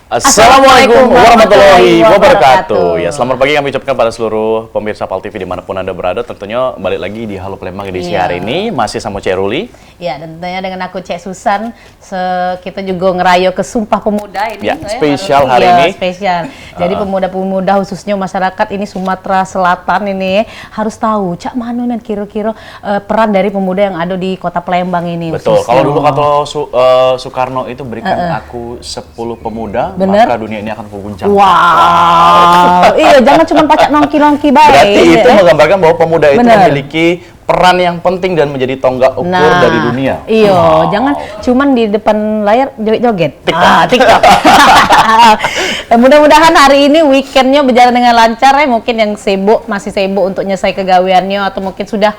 Assalamualaikum warahmatullahi wabarakatuh. Ya, selamat pagi kami ucapkan pada seluruh pemirsa PAL TV dimanapun Anda berada. Tentunya balik lagi di Halo Palembang edisi hari ini masih sama Cek Ruli. Ya, dan tentunya dengan aku Cek Susan. Kita juga ngerayo ke Sumpah Pemuda ini. Ya, spesial hari ini. Spesial. Jadi pemuda-pemuda khususnya masyarakat ini Sumatera Selatan ini harus tahu cak mana nih kira-kira peran dari pemuda yang ada di Kota Palembang ini. Betul. Kalau dulu kata Soekarno itu berikan aku 10 pemuda. Bener. Maka dunia ini akan kuguncang. Wow. Iya, jangan cuma pacak nongki-nongki baik. Berarti itu menggambarkan bahwa pemuda itu Bener. memiliki peran yang penting dan menjadi tonggak ukur dari dunia. Iya, jangan cuman di depan layar joget-joget. TikTok. Mudah-mudahan hari ini weekendnya berjalan dengan lancar ya. Mungkin yang sibuk masih sibuk untuk nyelesai kegaweannya atau mungkin sudah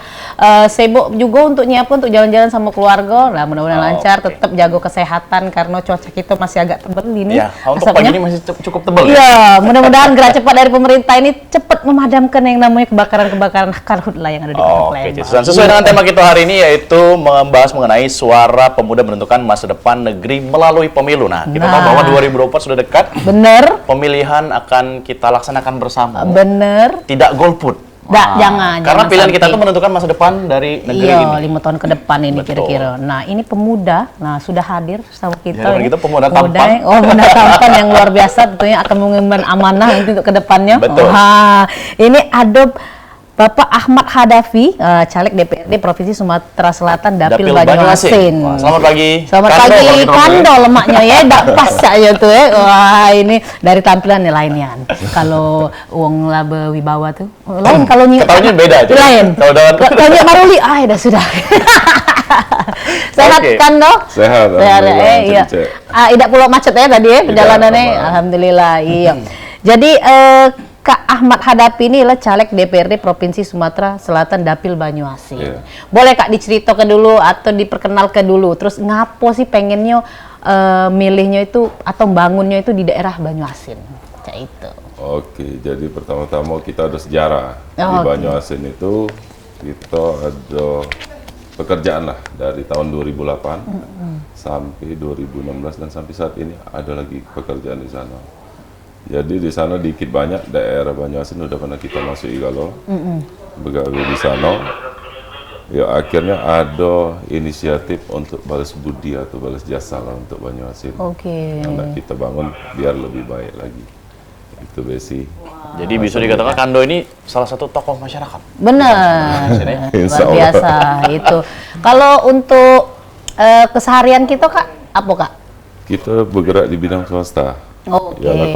sibuk juga untuk nyiapin untuk jalan-jalan sama keluarga. Lah mudah-mudahan lancar, tetap jaga kesehatan karena cuaca kita masih agak tebal ini. Ya, untuk pagi ini masih cukup tebal. Iya, mudah-mudahan gerak cepat dari pemerintah ini cepat memadamkan yang namanya kebakaran-kebakaran karhutlah yang ada di Kota Palembang. Sesuai dengan tema kita hari ini yaitu membahas mengenai suara pemuda menentukan masa depan negeri melalui pemilu. Nah, kita tahu bahwa 2024 sudah dekat. Bener. Pemilihan akan kita laksanakan bersama. Bener. Tidak golput. Jangan. Karena pilihan kita itu menentukan masa depan dari negeri ini. 5 tahun ke depan ini kira-kira. Nah, ini pemuda. Nah, sudah hadir sama kita. Ya, kita pemuda tampan. Pemuda tampan yang luar biasa tentunya akan mengemban amanah untuk ke depannya. Betul. Ini ada Bapak Ahmad Hadafi, caleg DPRD Provinsi Sumatera Selatan, Dapil Banyuasin. Selamat pagi. Selamat pagi, kando lemaknya ya, dak pas aja tuh ya. Wah, ini dari tampilan nih lainnya. Kalau uang laba wibawa tuh lain, kalau ketahunya beda aja. Lain. Kalau dia Maruli, dah sudah. Sehat kan dok? Sehat. Iya. Tidak pulau macet ya tadi ya perjalanannya. Alhamdulillah. Iya. Jadi Kak Ahmad Hadapi ini adalah caleg DPRD Provinsi Sumatera Selatan Dapil Banyuasin. Yeah. Boleh Kak diceritakan dulu atau diperkenalkan dulu, terus ngapo sih pengennya milihnya itu atau bangunnya itu di daerah Banyuasin? Kayak itu. Oke, jadi pertama-tama kita ada sejarah di Banyuasin itu kita ada pekerjaan lah dari tahun 2008 sampai 2016 dan sampai saat ini ada lagi pekerjaan di sana. Jadi di sana dikit banyak daerah Banyuasin udah pernah kita masuk kalau begawe di sana. Ya akhirnya ada inisiatif untuk balas budi atau balas jasa lah untuk Banyuasin. Karena kita bangun biar lebih baik lagi. Itu Besi. Jadi bisa dikatakan Kando ini salah satu tokoh masyarakat. Benar. Luar biasa itu. Kalau untuk keseharian kita Kak, apa Kak? Kita bergerak di bidang swasta. Ialah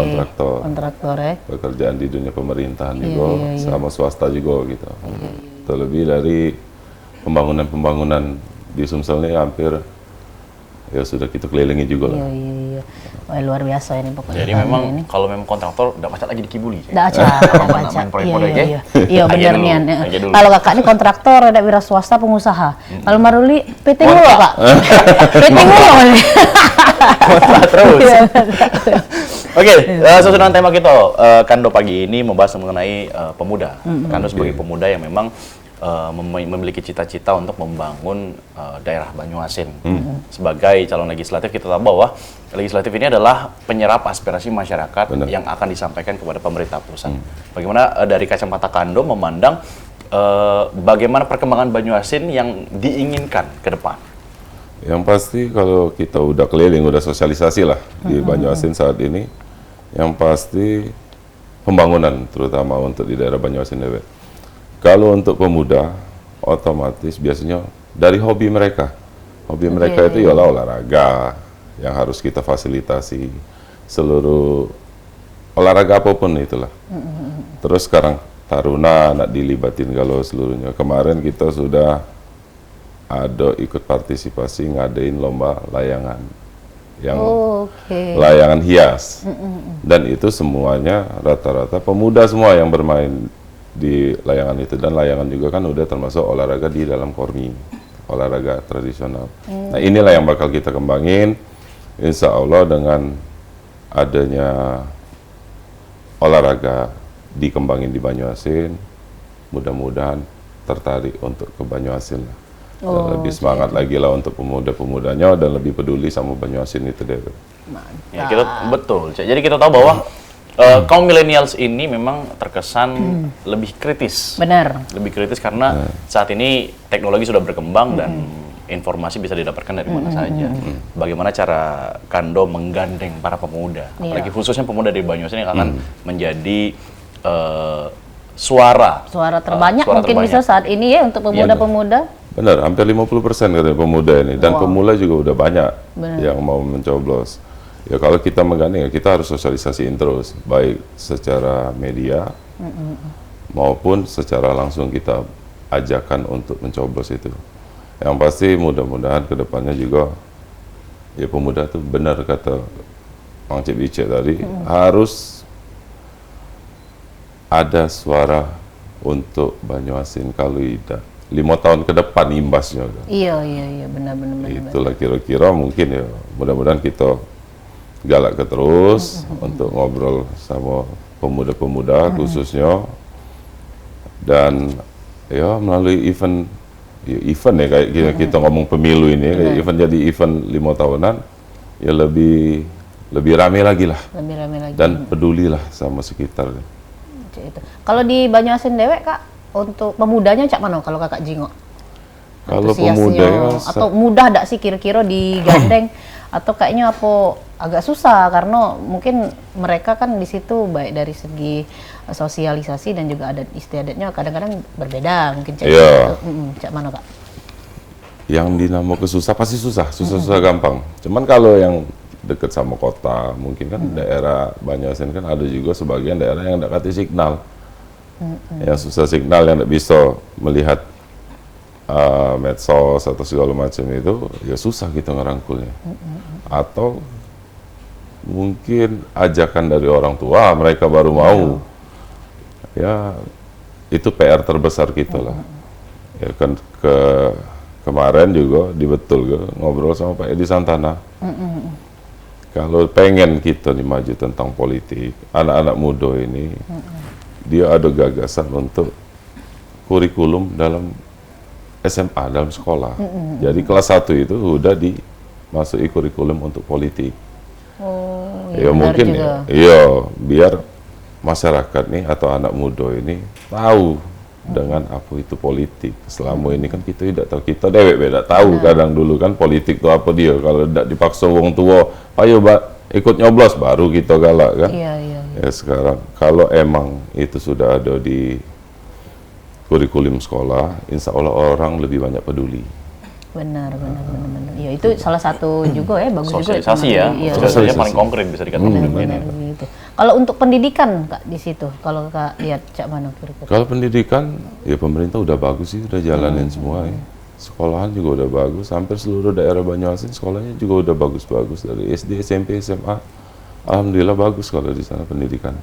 kontraktor ya. Pekerjaan di dunia pemerintahan juga, sama swasta juga gitu. Terlebih dari pembangunan di Sumsel ini hampir ya sudah kita kelilingi juga lah. Wah, luar biasa ini pokoknya. Jadi memang kalau memang kontraktor udah macet lagi di Kibuli. Udah macet. Iya benar nih. Kalau Kakak ini kontraktor, ada wira swasta pengusaha. Kalau Maruli PT mulu Kak. PT mulu nih. Kontrak terus. Oke, sesuai dengan tema kita, Kando pagi ini membahas mengenai pemuda. Kando sebagai pemuda yang memang memiliki cita-cita untuk membangun daerah Banyuasin. Sebagai calon legislatif, kita tahu bahwa legislatif ini adalah penyerap aspirasi masyarakat yang akan disampaikan kepada pemerintah pusat. Bagaimana dari kacamata Kando memandang bagaimana perkembangan Banyuasin yang diinginkan ke depan? Yang pasti kalau kita udah keliling, udah sosialisasi lah di Banyuasin saat ini, yang pasti pembangunan terutama untuk di daerah Banyuasin. Kalau untuk pemuda, otomatis biasanya dari hobi mereka. Hobi mereka itu ialah olahraga yang harus kita fasilitasi. Seluruh olahraga apapun itulah. Terus sekarang taruna nak dilibatin kalau seluruhnya. Kemarin kita sudah ada ikut partisipasi ngadain lomba layangan. Yang layangan hias. Dan itu semuanya rata-rata pemuda semua yang bermain di layangan itu, dan layangan juga kan udah termasuk olahraga di dalam Kormi, olahraga tradisional. Nah inilah yang bakal kita kembangin, insya Allah dengan adanya olahraga dikembangin di Banyuasin, mudah-mudahan tertarik untuk ke Banyuasin lah. Dan lebih semangat lagi lah untuk pemuda-pemudanya dan lebih peduli sama Banyuasin itu deh. Ya, kita betul. Jadi kita tahu bahwa kaum millennials ini memang terkesan lebih kritis. Benar. Lebih kritis karena saat ini teknologi sudah berkembang dan informasi bisa didapatkan dari mana saja. Bagaimana cara Kando menggandeng para pemuda, apalagi khususnya pemuda di Banyuasin yang akan menjadi suara terbanyak suara mungkin terbanyak. bisa saat ini ya untuk pemuda-pemuda. Benar, hampir 50% katanya pemuda ini. Dan pemula juga udah banyak yang mau mencoblos. Ya kalau kita menggandeng, ya kita harus sosialisasiin terus. Baik secara media maupun secara langsung kita ajakan untuk mencoblos itu. Yang pasti mudah-mudahan ke depannya juga, ya pemuda itu benar kata Mang Cip Ice tadi, harus ada suara untuk Banyuasin Kaluida. 5 tahun ke depan imbasnya. Iya, benar. Itulah kira-kira mungkin ya, mudah-mudahan kita galak ke terus untuk ngobrol sama pemuda-pemuda khususnya, dan ya melalui event ya kayak kita ngomong pemilu ini, kayak event jadi event 5 tahunan ya lebih rame lagi lah, dan pedulilah sama sekitar. Itu. Kalau di Banyuasin dewek Kak, untuk pemudanya cak mana kalau Kakak jingok? Kalau Antusiasnya, pemudanya atau mudah tidak sih kira-kira digandeng atau kayaknya apa agak susah karena mungkin mereka kan di situ baik dari segi sosialisasi dan juga adat istiadatnya kadang-kadang berbeda mungkin cak cak mana Kak? Yang dinamo susah pasti susah gampang. Cuman kalau yang dekat sama kota, mungkin kan daerah Banyuasin kan ada juga sebagian daerah yang tidak kasih signal, yang susah signal, yang tidak bisa melihat medsos atau segala macam itu, ya susah gitu ngerangkulnya. Atau mungkin ajakan dari orang tua mereka baru mau, ya itu PR terbesar kita lah. Ya kan kemarin juga di Betul ngobrol sama Pak Edi Santana. Kalau pengen kita maju tentang politik, anak-anak muda ini, dia ada gagasan untuk kurikulum dalam SMA, dalam sekolah. Jadi kelas 1 itu udah dimasuki kurikulum untuk politik. Ya mungkin biar masyarakat nih atau anak muda ini tahu dengan apa itu politik. Selama ini kan kita tidak tahu, kita dewek beda tahu kadang dulu kan politik itu apa dia. Kalau tidak dipaksa wong tua, ayo ikut nyoblos baru kita galak kan. Ya sekarang kalau emang itu sudah ada di kurikulum sekolah, insya Allah orang lebih banyak peduli. Benar. Ya itu salah satu juga ya bagus sosialisasi juga. Ya, sosialisasinya paling konkret bisa dikatakan Benar gitu. Kalau untuk pendidikan Kak di situ, kalau Kak lihat cak mana kira-kira? Kalau pendidikan, ya pemerintah udah bagus sih, udah jalanin semua ya. Sekolahan juga udah bagus, hampir seluruh daerah Banyuasin sekolahnya juga udah bagus-bagus dari SD, SMP, SMA. Alhamdulillah bagus kalau di sana pendidikan.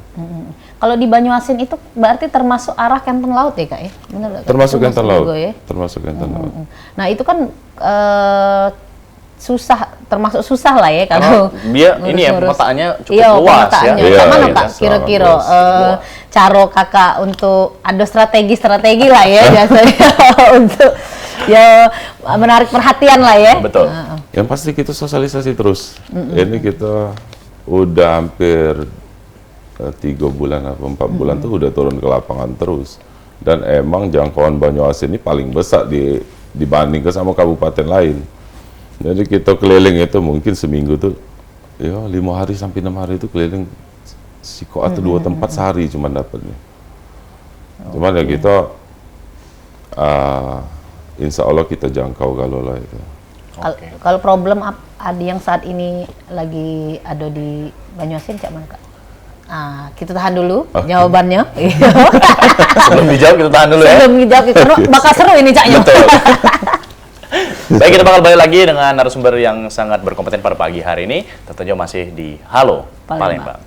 Kalau di Banyuasin itu berarti termasuk arah Kenten Laut ya Kak ya? Benar Kak? Termasuk Kenten Laut. Ya? Termasuk Kenten Laut. Nah itu kan termasuk susah lah ya kalau dia ini ya pemetaannya cukup luas ya. Mana Kak kira-kira cara Kakak untuk ada strategi lah ya biasanya untuk ya menarik perhatian lah ya. Betul. Yang pasti kita sosialisasi terus. Ini kita udah hampir 3 bulan atau 4 bulan tuh udah turun ke lapangan terus. Dan emang jangkauan Banyuasin ini paling besar dibandingkan sama kabupaten lain. Jadi kita keliling itu mungkin seminggu tuh ya 5 hari sampai 6 hari itu keliling Siko atau 2 tempat sehari cuman dapatnya. Cuman ya kita insya Allah kita jangkau kalau lah itu. Kalau problem ada yang saat ini lagi ada di Banyuasin cak mana Kak? Kita tahan dulu jawabannya. Sebelum dijawab kita tahan dulu ya. Sebelum dijawab karena bakal seru ini caknya. Baik, kita bakal balik lagi dengan narasumber yang sangat berkompeten pada pagi hari ini. Tentunya masih di Halo Palembang.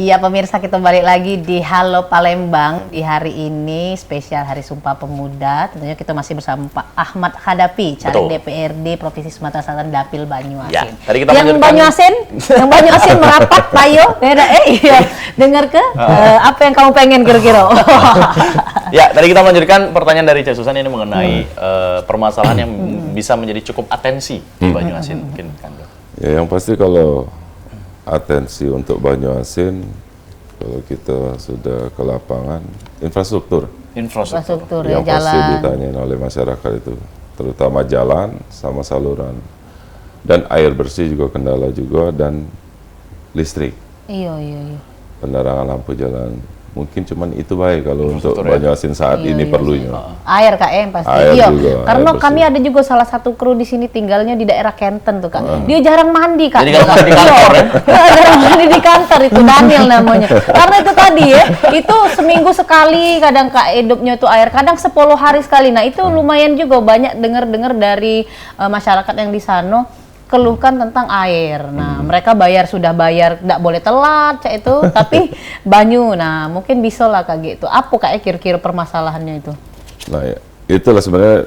Iya pemirsa, kita balik lagi di Halo Palembang di hari ini spesial Hari Sumpah Pemuda. Tentunya kita masih bersama Pak Ahmad Hadapi, caleg Betul. DPRD Provinsi Sumatera Selatan Dapil Banyuasin. Ya, tadi kita yang melanjutkan- Banyuasin merapat, Tayo. Iya. Dengar ke apa yang kamu pengen kira-kira? Ya, tadi kita melanjutkan pertanyaan dari Cik Susan ini mengenai permasalahan yang bisa menjadi cukup atensi di Banyuasin mungkin kan. Ya, yang pasti kalau atensi untuk Banyuasin, kalau kita sudah ke lapangan, infrastruktur Infrastruktur yang ya, pasti jalan. ditanyain oleh masyarakat itu, terutama jalan sama saluran, dan air bersih juga kendala juga, dan listrik, Iya. penerangan lampu jalan. Mungkin cuman itu baik kalau untuk Infrastruktur ya. Banyuasin saat ini perlunya. Air Kak yang pasti. Air Iya. juga, Karena air kami bersih. ada juga salah satu kru di sini tinggalnya di daerah Kenten tuh Kak. Dia jarang mandi Kak. Jadi kalau di kantor ya. Jarang mandi di kantor itu Daniel namanya. Karena itu tadi ya, itu seminggu sekali kadang Kak hidupnya itu air, kadang 10 hari sekali. Nah, itu lumayan juga banyak dengar-dengar dari masyarakat yang di sana keluhkan tentang air. Nah, mereka sudah bayar, tidak boleh telat, cak itu, tapi banyu. Nah, mungkin bisa lah kayak gitu. Apa kayak kira-kira permasalahannya itu? Nah, ya, itulah sebenarnya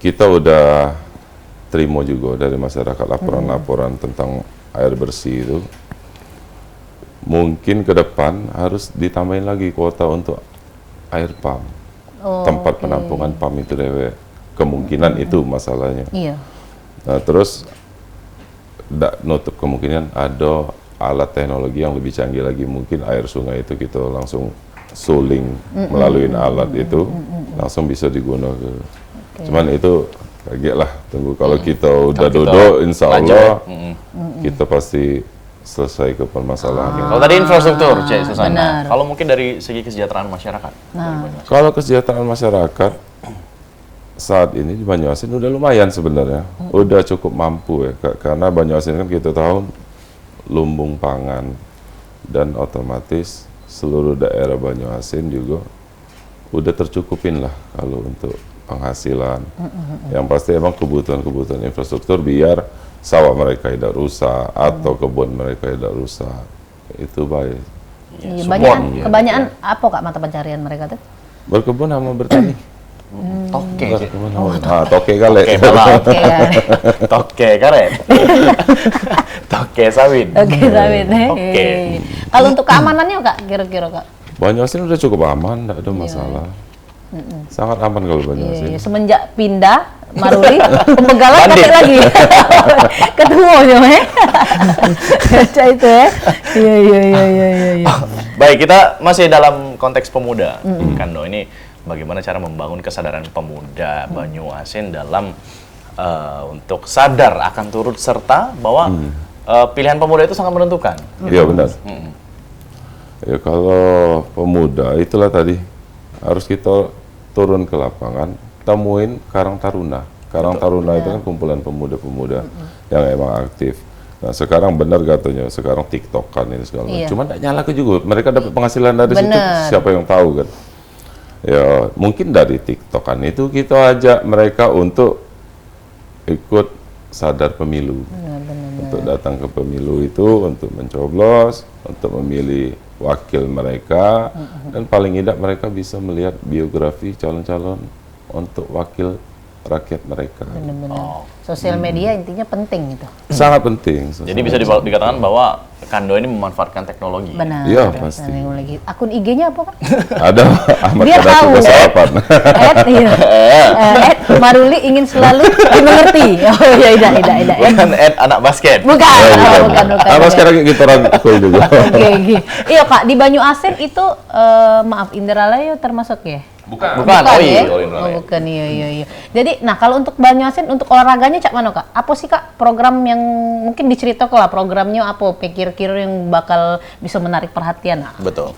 kita udah terima juga dari masyarakat laporan-laporan tentang air bersih itu. Mungkin ke depan harus ditambahin lagi kuota untuk air pump. Tempat penampungan pump itu dewe. Kemungkinan itu masalahnya. Iya. Nah, terus tidak nutup kemungkinan ada alat teknologi yang lebih canggih lagi. Mungkin air sungai itu kita langsung suling melalui alat itu, langsung bisa digunakan. Cuman itu kaget lah, tunggu kalau kita udah kita duduk, insya lanjut Allah ya. kita pasti selesai ke permasalahan. Kalau tadi infrastruktur, Cik Susan. benar. Kalau mungkin dari segi kesejahteraan masyarakat. dari Banyuasin. Kalau kesejahteraan masyarakat saat ini di Banyuasin udah lumayan sebenarnya, udah cukup mampu ya, karena Banyuasin kan kita tahu lumbung pangan, dan otomatis seluruh daerah Banyuasin juga udah tercukupin lah kalau untuk penghasilan. Yang pasti emang kebutuhan infrastruktur biar sawah mereka tidak rusak atau kebun mereka tidak rusak, itu baik. Iya, support, kebanyakan apa Kak mata pencarian mereka tuh? Berkebun sama bertani. Toke, Cik. Berkebun sama toke kali. Toke malah. Oke ya. Toke karet. Toke sawit. Oke, sawit. Oke. Kalau untuk keamanannya Kak, kira-kira Kak? Banyuasin udah cukup aman, tidak ada masalah. Sangat aman kalau Banyuasin. Iya, semenjak pindah Maruli, Pembegalan Bandit. kata lagi. Ketemu aja, Baca itu ya. Iya. Baik, kita masih dalam konteks pemuda, Kando. Ini bagaimana cara membangun kesadaran pemuda Banyuasin dalam untuk sadar akan turut serta bahwa pilihan pemuda itu sangat menentukan. Iya benar. Ya kalau pemuda itulah tadi harus kita turun ke lapangan, temuin Karang Taruna. Karang Taruna itu kan kumpulan pemuda-pemuda yang emang aktif. Nah sekarang benar katanya, sekarang TikTokan ini segala macam. Iya. Cuma tidak nyala juga. Mereka dapat penghasilan dari situ, Benar. siapa yang tahu kan? Ya mungkin dari TikTokan itu kita ajak mereka untuk ikut sadar pemilu. Untuk datang ke pemilu itu, untuk mencoblos, untuk memilih wakil mereka, dan paling tidak mereka bisa melihat biografi calon-calon untuk wakil rakyat mereka. Benar-benar. Sosial media intinya penting gitu. Sangat penting. Jadi bisa dikatakan bahwa Kando ini memanfaatkan teknologi. Benar. Iya, pasti. Lagi. Akun IG-nya apa Kak? Ada Ahmad Dia Hadapi tahu. Kesalapan. Iya. Maruli ingin selalu dimengerti. Oh iya, tidak. Bukan anak basket. Bukan. Bukan. Apa sekarang kita rangkul juga. Oke. Iya Kak, di Banyuasin itu maaf Indralaya termasuk ya? Bukan. Bukan ya? Oh, iya. Oh, bukan, iya. Jadi, nah kalau untuk Banyuasin, untuk olahraganya cak mana Kak? Apa sih Kak program yang mungkin diceritakan lah programnya apa? Pikir-kira yang bakal bisa menarik perhatian? Nah. Betul.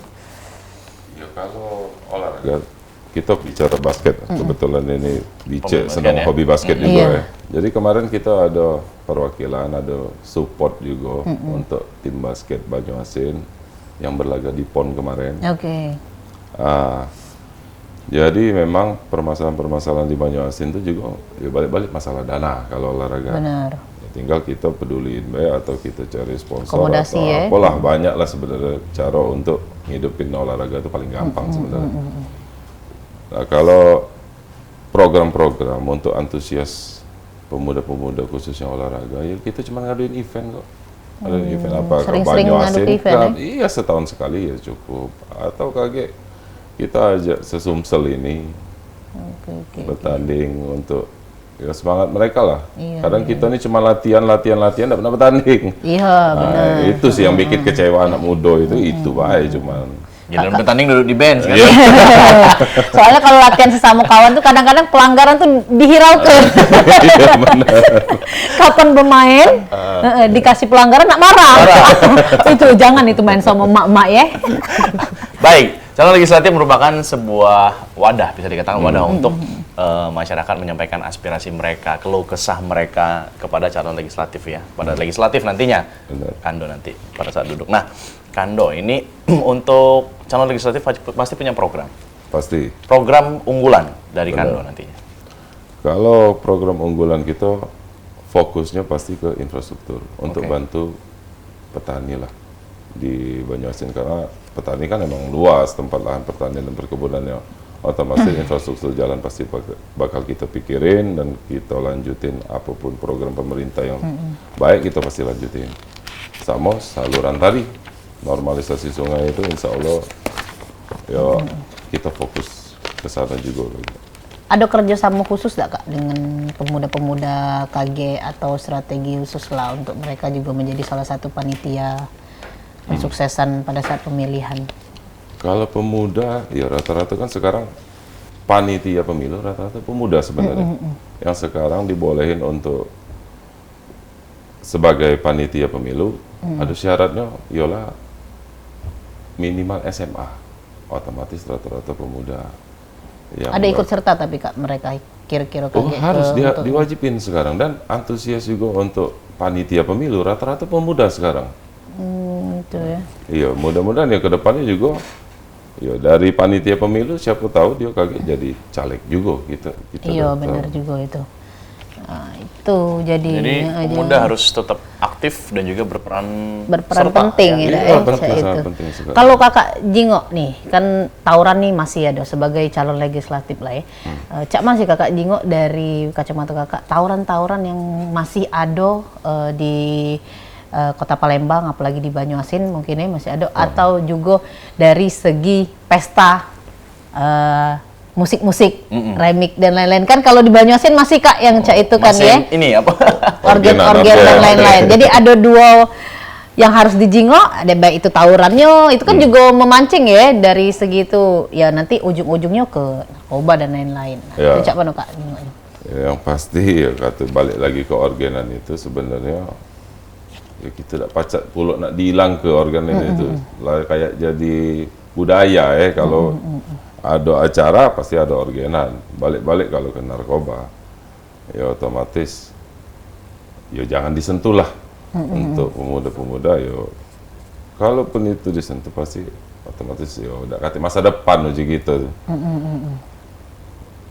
Ya kalau olahraga kita bicara basket, kebetulan ini Hobi Dice basket sedang ya? hobi basket juga Iya. ya. Jadi kemarin kita ada perwakilan, ada support juga untuk tim basket Banyuasin yang berlaga di PON kemarin. Oke. Jadi memang permasalahan-permasalahan di Banyuasin itu juga ya balik-balik masalah dana kalau olahraga. Benar. Ya, tinggal kita peduliin atau kita cari sponsor Akomodasi, atau ya. apalah, banyak lah sebenarnya cara untuk ngidupin olahraga itu paling gampang sebenarnya. Nah, kalau program-program untuk antusias pemuda-pemuda khususnya olahraga, ya kita cuma ngaduin event kok. Ada event apa? Sering-sering ngadu event, Cup, iya setahun sekali ya cukup. Atau kaget kita ajak sesumsel ini bertanding untuk ya semangat mereka lah. Iya, Kadang kita ini cuma latihan, tidak pernah bertanding. Iya, benar. Itu sih yang bikin kecewa anak muda itu baik cuman. Giliran bertanding duduk di bench kan. Soalnya kalau latihan sesama kawan tuh kadang-kadang pelanggaran tuh dihiraukan. Iya benar. Kapan bermain dikasih pelanggaran nak marah. Itu jangan itu main sama emak-emak ya. Baik, calon legislatif merupakan sebuah wadah, bisa dikatakan wadah untuk masyarakat menyampaikan aspirasi mereka, keluh kesah mereka kepada calon legislatif ya, pada legislatif nantinya. Benar. Kando nanti pada saat duduk. Nah, Kando ini untuk calon legislatif pasti punya program. Pasti. Program unggulan dari Benar. Kando nantinya. Kalau program unggulan kita fokusnya pasti ke infrastruktur untuk bantu petani lah di Banyuasin, karena petani kan emang luas tempat lahan pertanian dan perkebunannya. Otomatis infrastruktur jalan pasti bakal kita pikirin dan kita lanjutin, apapun program pemerintah yang baik kita pasti lanjutin. Sama saluran tadi, normalisasi sungai itu insya Allah ya kita fokus ke sana juga. Ada kerjasama khusus nggak Kak dengan pemuda-pemuda KG atau strategi khusus lah untuk mereka juga menjadi salah satu panitia suksesan pada saat pemilihan? Kalau pemuda, ya rata-rata kan sekarang panitia pemilu rata-rata pemuda sebenarnya. Yang sekarang dibolehin untuk sebagai panitia pemilu, ada syaratnya, yola minimal SMA. Otomatis rata-rata pemuda. Yang Ada ikut serta tapi Kak mereka kira-kira Oh, KG harus untuk- diwajibin sekarang, dan antusias juga untuk panitia pemilu rata-rata pemuda sekarang. Itu ya. Iya, mudah-mudahan ya ke depannya juga ya dari panitia pemilu siapa tahu dia kaget jadi caleg juga kita Iya udah benar tahu. juga itu. Nah, itu jadi Pemuda harus tetap aktif dan juga berperan serta, penting ya. ya, Iya, Dak, penting, itu. sangat penting sekali. Kalau Kakak Jingok nih, kan Tauran nih masih ada sebagai calon legislatif lah ya. Cak masih Kakak Jingok dari kacamata Kakak, Tauran-tauran yang masih ada di Kota Palembang, apalagi di Banyuasin mungkin ya masih ada, atau juga dari segi pesta musik-musik, remik dan lain-lain, kan kalau di Banyuasin masih Kak yang Cak itu kan Masih ya, ini apa? organ-organ dan lain-lain. Jadi ada dua yang harus dijingok, ada baik itu tawurannya, itu kan juga memancing ya dari segi itu, ya nanti ujung-ujungnya ke narkoba dan lain-lain. Nah, Ya. itu Cak mana Kak jingoknya? Ya, yang pasti ya kata balik lagi ke organan itu sebenarnya ya kita tidak pacak pulak nak dihilang ke organan itu lah, kayak jadi budaya ya, kalau ada acara pasti ada organan, balik-balik kalau ke narkoba ya otomatis ya jangan disentuh lah. Untuk pemuda-pemuda ya kalaupun itu disentuh pasti otomatis ya udah kata masa depan uji gitu.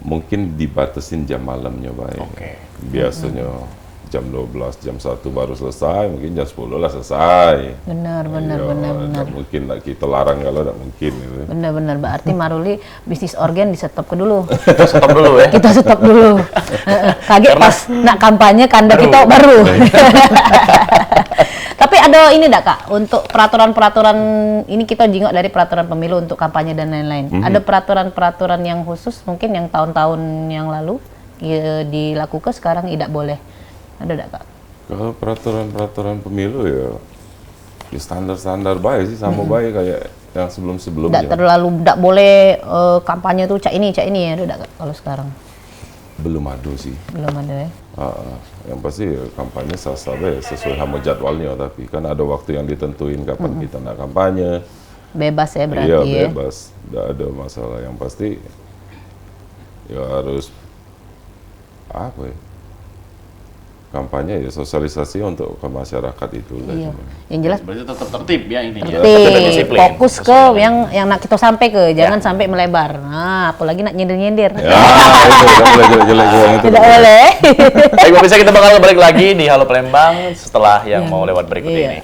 Mungkin dibatasin jam malamnya baik. Oke. Biasanya jam 12, jam 1 baru selesai, mungkin jam 10 lah selesai. Benar. Nggak mungkin lah kita larang kalau nggak mungkin gitu. Benar. Berarti Maruli bisnis organ di stop ke dulu. Stop dulu ya. Kita stop dulu. Kaget pas nak kampanye kanda kita baru. Tapi ada ini enggak Kak, untuk peraturan-peraturan ini kita jingok dari peraturan pemilu untuk kampanye dan lain-lain. Ada peraturan-peraturan yang khusus mungkin yang tahun-tahun yang lalu dilakukan sekarang tidak boleh. Ada enggak Kak? Kalau peraturan-peraturan pemilu ya standar-standar baik sih, sama baik kayak yang sebelum-sebelumnya. Tidak boleh kampanye tuh cak ini ya, ada enggak Kak kalau sekarang? Belum ada sih. Belum ada ya. Yang pasti ya, kampanye sah-sah aja sesuai sama jadwalnya, tapi kan ada waktu yang ditentuin kapan kita nak kampanye. Bebas ya berarti Iya, ya. bebas, tidak ada masalah. Yang pasti ya harus apa ya? kampanye ya sosialisasi untuk ke masyarakat itu. Iya. Yang jelas Berarti tetap tertib ya intinya. tertib, Disiplin. fokus ke yang nak kita sampai ke, jangan sampai melebar. Nah, apalagi nak nyindir-nyindir. Ya, itu tidak boleh jelek-jelek doang itu. Tidak boleh. Baik, pemirsa, kita bakal balik lagi di Halo Palembang setelah yang mau lewat berikut Iya. ini.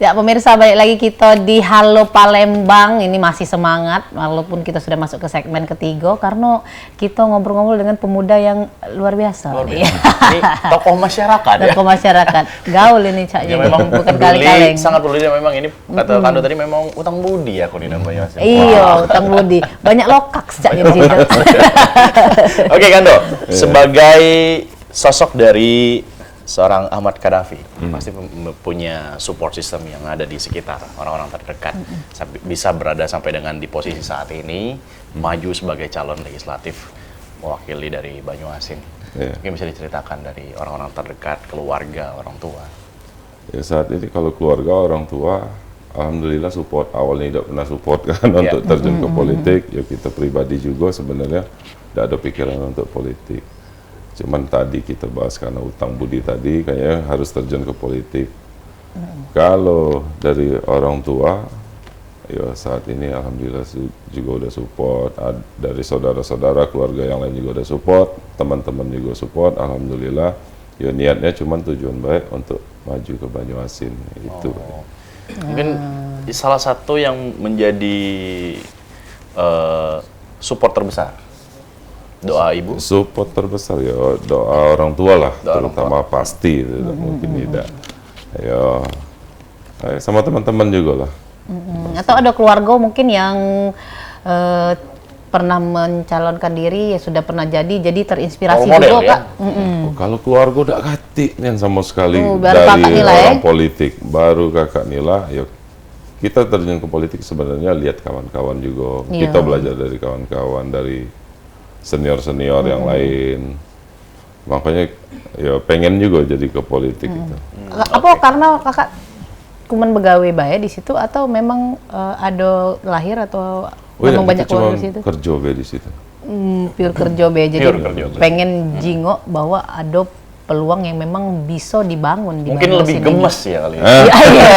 Ya pemirsa, balik lagi kita di Halo Palembang. Ini masih semangat walaupun kita sudah masuk ke segmen ketiga karena kita ngobrol-ngobrol dengan pemuda yang luar biasa. Luar Iya. biasa. Ini tokoh masyarakat ya. Tokoh masyarakat. Gaul ini Cak. Ya memang bukan peduli, kaleng-kaleng. sangat peduli dan memang ini kata Kando tadi memang utang budi aku nih namanya. Iya, utang budi. Banyak lokak Cak di situ. Oke Kando, sebagai sosok dari seorang Ahmad Khadafi, pasti punya support system yang ada di sekitar orang-orang terdekat, bisa berada sampai dengan di posisi saat ini, maju sebagai calon legislatif mewakili dari Banyuasin. Iya. Mungkin bisa diceritakan dari orang-orang terdekat, keluarga, orang tua. Ya saat ini kalau keluarga orang tua, alhamdulillah support. Awalnya tidak pernah support kan untuk terjun ke politik. Ya kita pribadi juga sebenarnya tidak ada pikiran untuk politik. Cuman tadi kita bahas karena utang budi tadi, kayaknya harus terjun ke politik. Kalau dari orang tua, ya saat ini alhamdulillah juga udah support. Dari saudara-saudara, keluarga yang lain juga udah support, teman-teman juga support. Alhamdulillah. Ya niatnya cuman tujuan baik untuk maju ke Banyuasin itu. Mungkin salah satu yang menjadi support terbesar, doa ibu. Support terbesar ya doa orang tua lah, Doa orang terutama pasti tidak mungkin tidak. Ya sama teman-teman juga lah. Atau ada keluarga mungkin yang pernah mencalonkan diri, ya sudah pernah jadi terinspirasi Role model, juga ya? Kak. Oh, kalau keluarga udah kati nih sama sekali Baru kakak dari Nila, orang politik, baru kakak Nila. Ya kita terjun ke politik sebenarnya lihat kawan-kawan juga. Iya. Kita belajar dari kawan-kawan, dari senior-senior yang lain. Makanya ya pengen juga jadi ke politik itu. Apa karena kakak kuman begawe bae di situ atau memang ada lahir atau memang banyak kita cuma keluarga di situ? kerja be di situ. Pure kerja be, jadi Pure kerja be. pengen jingok bahwa ada peluang yang memang bisa dibangun di Mungkin lebih Banyuasin gemes ya kali ya. ini. Iya,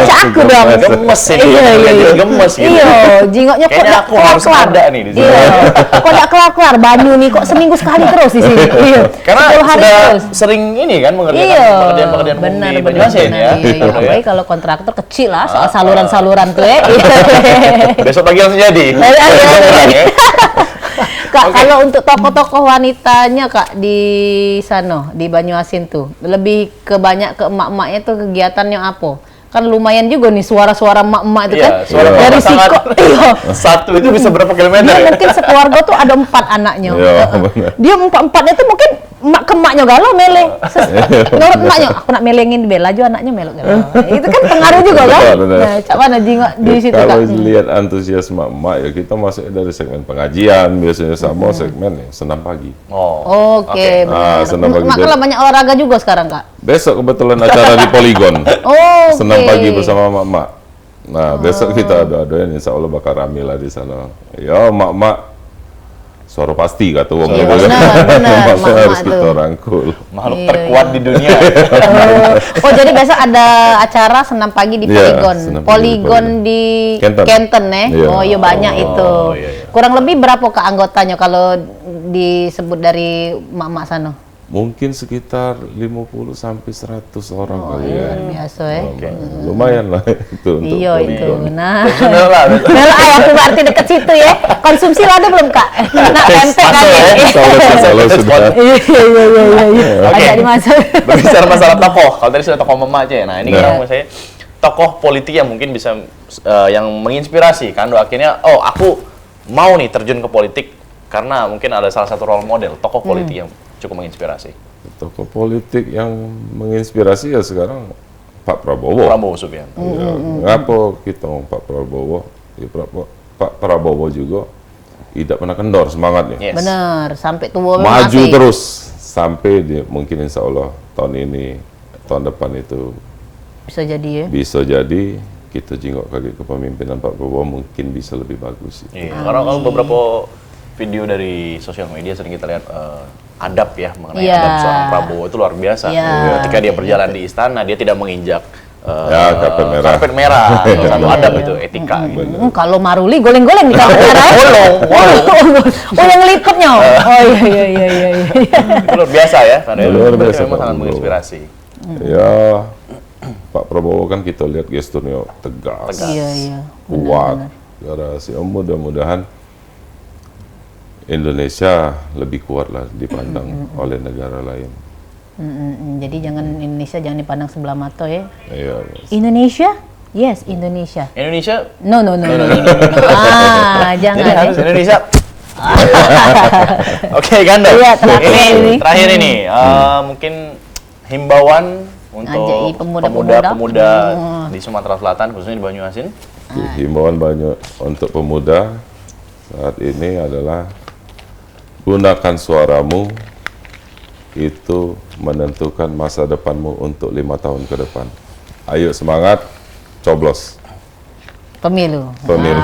caku dong. Gemes ini, Iya, iya, iya. gemes gitu. Iya, jingoknya kok Kayaknya nggak aku harus kelar-kelar. ada nih di sini. Iya, kok nggak kelar-kelar Banyu nih, kok seminggu sekali terus di sini. Iya, Karena 10 hari sudah terus. sering ini kan mengerjakan Iya, pekerjaan-pekerjaan benar, di benar, Banyuasin benar. ya. Iya, iya. Gitu ya. Apalagi kalau kontraktor kecil lah, soal saluran-saluran tuh ya. Besok pagi langsung jadi. Iya, iya, iya. Kak, kalau untuk tokoh-tokoh wanitanya Kak di sana, di Banyuasin tuh, lebih ke banyak ke emak-emaknya tuh kegiatannya apa? Kan lumayan juga nih suara-suara emak-emak itu kan. Iya, suara Dari bapak sangat Siko, iya. satu itu bisa berapa kilometer Dia ya? mungkin sekeluarga tuh ada 4 anaknya. Iya, benar. Dia 4-4-nya tuh mungkin emak ke emaknya galau mele. Menurut emaknya, aku nak melengin be, laju anaknya melok galau. Itu kan pengaruh juga kan. Benar, benar. Nah, cak mana jingok di Ya, situ kalau Kak. lihat antusiasme emak ya kita masuk dari segmen pengajian biasanya sama segmen ya senam pagi. Oh. Oke, Ah, senam pagi. Mak kan banyak olahraga juga sekarang Kak. Besok kebetulan acara di Poligon. Oh, Senam pagi bersama mak-mak. Nah, besok kita ada-adain insya Allah bakal rame lah di sana. Ya, mak-mak suara pasti kata wong Iya, gitu kan. benar, Makanya mak-mak harus tuh. kita rangkul. Makhluk Iya, terkuat di dunia. Oh, jadi besok ada acara senam pagi di Iya, Poligon. senam pagi di Poligon Poligon. di Kenten. Kenten ya. Iya. Oh, iya banyak itu. iya, iya. Kurang lebih berapa Kak anggotanya kalau disebut dari mak-mak sana? Mungkin sekitar 50 sampai 100 orang kali ya. Luar biasa ya. Lumayan lah itu untuk Iya itu. Poligon. Nah. Sudah lah. Melo aku berarti deket situ ya. Konsumsi lada belum Kak? Nak pempek kan Masuk, ya? ya. Insya Allah sudah. Iya. Oke. Ajak dimasuk. Berbicara masalah tokoh, kalau tadi sudah tokoh mama aja ya. Nah, ini Nah. kan saya tokoh politik yang mungkin bisa yang menginspirasi kan. Akhirnya, oh aku mau nih terjun ke politik karena mungkin ada salah satu role model tokoh politik yang cukup menginspirasi. Tokoh politik yang menginspirasi ya sekarang Pak Prabowo. Prabowo Subianto. Ya, ngapa kita ngomong Pak Prabowo? Ya, Pak Prabowo juga tidak pernah kendor semangatnya. Yes. Bener, sampai tua Maju masih. terus sampai dia mungkin insya Allah tahun ini tahun depan itu Bisa jadi ya. bisa jadi kita jingok kaki kepemimpinan Pak Prabowo mungkin bisa lebih bagus sih. Iya, karena kalau beberapa video dari sosial media sering kita lihat adab ya mengenai Iya. adab seorang Prabowo itu luar biasa. Iya. Ketika dia berjalan di istana, dia tidak menginjak karpet merah. Salah satu adab itu etika. Gitu. Kalau Maruli goleng-goleng di karpet merah. Oh, yang lipatnya. Oh iya. Itu luar biasa ya, karena Luar itu biasa, memang Pak sangat Prabowo. menginspirasi. Ya, Pak Prabowo kan kita lihat gesturnya tegas, Iya. kuat, garasi. Mudah-mudahan Indonesia lebih kuat lah dipandang oleh negara lain. Jadi Indonesia jangan dipandang sebelah mata ya. Iya. Indonesia? Yes, Indonesia. Indonesia, No. Jangan. jadi harus Indonesia. Oke, Gando. Iya, Terakhir ini, mungkin himbauan untuk Ajai pemuda-pemuda. pemuda di Sumatera Selatan, khususnya di Banyuasin. Himbauan banyak untuk pemuda saat ini adalah gunakan suaramu, itu menentukan masa depanmu untuk 5 tahun ke depan. Ayo semangat, coblos Pemilu. pemilu.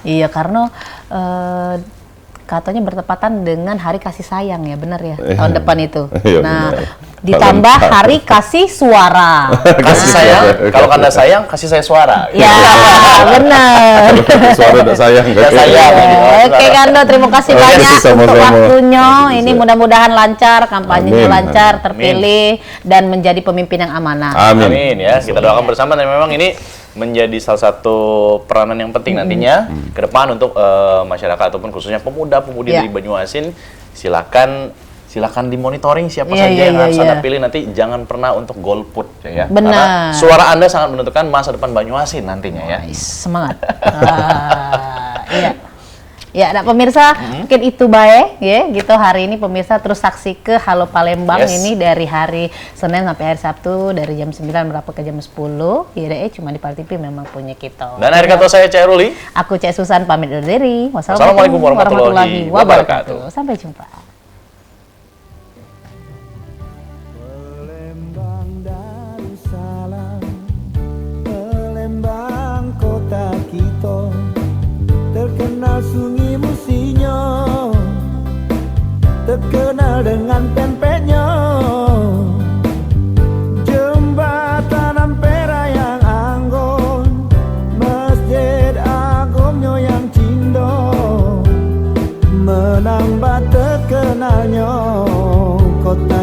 Iya, karena katanya bertepatan dengan Hari Kasih Sayang ya, benar ya? Tahun depan itu. Iya, Nah, benar. ditambah Hari Kasih Suara. Kasih sayang, kalau Anda sayang, kasih saya suara. Ya, benar. Suara tidak sayang. Tidak sayang. Oke, Gando, terima kasih Oke, banyak sama-sama. untuk waktunya. Bisa. Ini mudah-mudahan lancar, kampanyenya Amin. lancar, terpilih, dan menjadi pemimpin yang amanah. Amin. Amin ya, kita doakan bersama dan memang ini menjadi salah satu peranan yang penting nantinya ke depan untuk masyarakat ataupun khususnya pemuda-pemudi Ya. di Banyuasin. Silakan dimonitoring siapa Iya, saja iya, yang iya, harus iya. Anda pilih, nanti jangan pernah untuk golput ya. Benar. Karena suara Anda sangat menentukan masa depan Banyuasin nantinya ya. Semangat. Iya. Ya, nah pemirsa, mungkin itu baik ya, gitu hari ini pemirsa terus saksi ke Halo Palembang. Yes. Ini dari hari Senin sampai hari Sabtu dari jam 9 berapa ke jam 10. Ya deh, cuma di Par TV memang punya kita. Dan akhir kata saya Cek Ruli. Aku Cek Susan pamit undur diri. Wassalamualaikum warahmatullahi wabarakatuh. Sampai jumpa. Palembang Darussalam, Palembang kota kita, terkenal sungai Musinyo, terkenal dengan pempeknya, jembatan Ampera yang anggun, masjid agungnya yang cindo, menambah terkenalnya kota